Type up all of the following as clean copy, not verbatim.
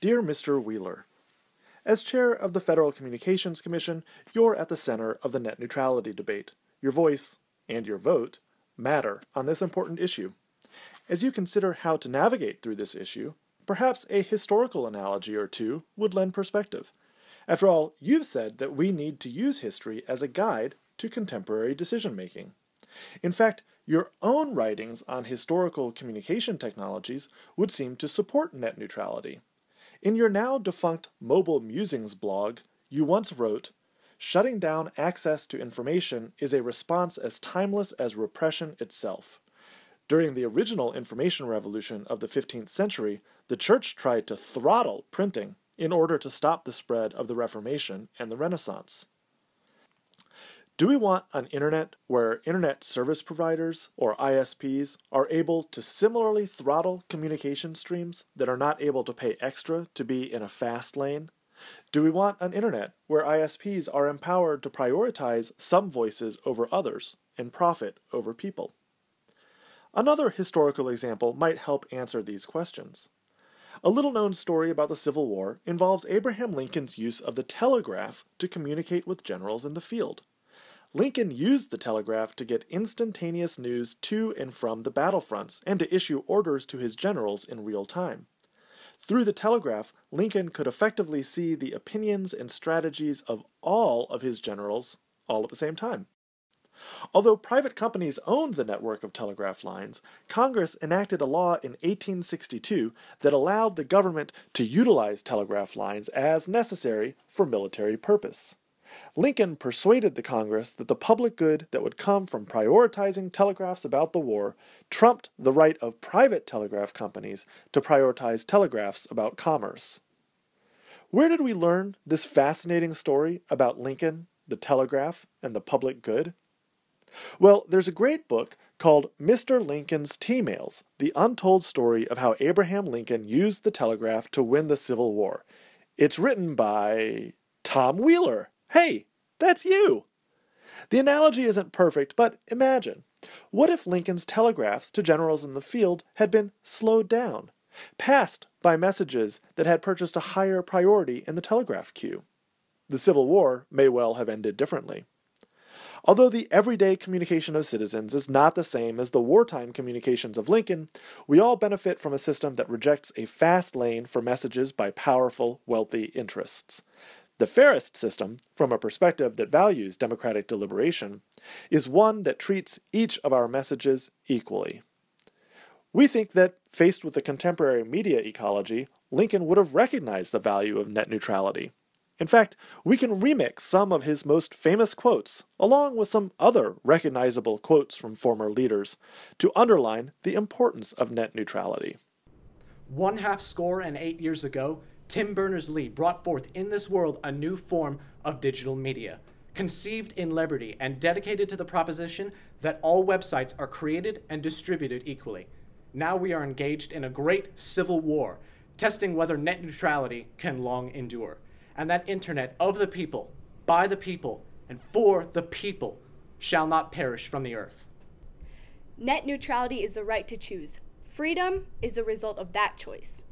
Dear Mr. Wheeler, as chair of the Federal Communications Commission, you're at the center of the net neutrality debate. Your voice, and your vote, matter on this important issue. As you consider how to navigate through this issue, perhaps a historical analogy or two would lend perspective. After all, you've said that we need to use history as a guide to contemporary decision-making. In fact, your own writings on historical communication technologies would seem to support net neutrality. In your now defunct Mobile Musings blog, you once wrote, "Shutting down access to information is a response as timeless as repression itself. During the original information revolution of the 15th century, the Church tried to throttle printing in order to stop the spread of the Reformation and the Renaissance." Do we want an internet where internet service providers, or ISPs, are able to similarly throttle communication streams that are not able to pay extra to be in a fast lane? Do we want an internet where ISPs are empowered to prioritize some voices over others and profit over people? Another historical example might help answer these questions. A little-known story about the Civil War involves Abraham Lincoln's use of the telegraph to communicate with generals in the field. Lincoln used the telegraph to get instantaneous news to and from the battlefronts and to issue orders to his generals in real time. Through the telegraph, Lincoln could effectively see the opinions and strategies of all of his generals all at the same time. Although private companies owned the network of telegraph lines, Congress enacted a law in 1862 that allowed the government to utilize telegraph lines as necessary for military purpose. Lincoln persuaded the Congress that the public good that would come from prioritizing telegraphs about the war trumped the right of private telegraph companies to prioritize telegraphs about commerce. Where did we learn this fascinating story about Lincoln, the telegraph, and the public good? Well, there's a great book called Mr. Lincoln's T-Mails, the untold story of how Abraham Lincoln used the telegraph to win the Civil War. It's written by Tom Wheeler. Hey, that's you! The analogy isn't perfect, but imagine. What if Lincoln's telegraphs to generals in the field had been slowed down, passed by messages that had purchased a higher priority in the telegraph queue? The Civil War may well have ended differently. Although the everyday communication of citizens is not the same as the wartime communications of Lincoln, we all benefit from a system that rejects a fast lane for messages by powerful, wealthy interests. The fairest system, from a perspective that values democratic deliberation, is one that treats each of our messages equally. We think that, faced with the contemporary media ecology, Lincoln would have recognized the value of net neutrality. In fact, we can remix some of his most famous quotes, along with some other recognizable quotes from former leaders, to underline the importance of net neutrality. 1/2 years ago, Tim Berners-Lee brought forth in this world a new form of digital media, conceived in liberty and dedicated to the proposition that all websites are created and distributed equally. Now we are engaged in a great civil war, testing whether net neutrality can long endure, and that internet of the people, by the people, and for the people shall not perish from the earth. Net neutrality is the right to choose. Freedom is the result of that choice.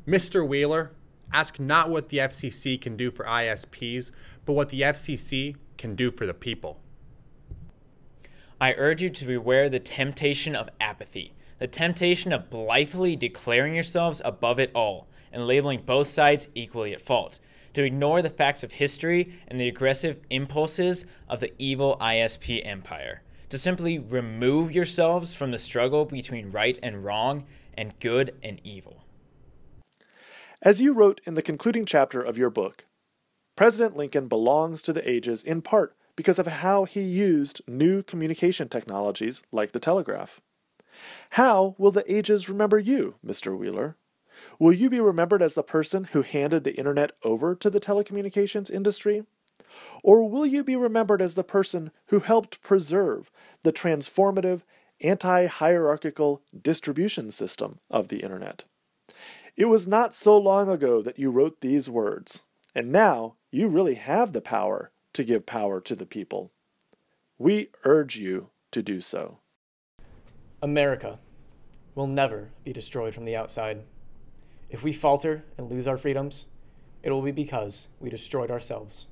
Mr. Wheeler, ask not what the FCC can do for ISPs, but what the FCC can do for the people. I urge you to beware the temptation of apathy, the temptation of blithely declaring yourselves above it all and labeling both sides equally at fault, to ignore the facts of history and the aggressive impulses of the evil ISP empire, to simply remove yourselves from the struggle between right and wrong and good and evil. As you wrote in the concluding chapter of your book, President Lincoln belongs to the ages in part because of how he used new communication technologies like the telegraph. How will the ages remember you, Mr. Wheeler? Will you be remembered as the person who handed the internet over to the telecommunications industry? Or will you be remembered as the person who helped preserve the transformative, anti-hierarchical distribution system of the internet? It was not so long ago that you wrote these words, and now you really have the power to give power to the people. We urge you to do so. America will never be destroyed from the outside. If we falter and lose our freedoms, it will be because we destroyed ourselves.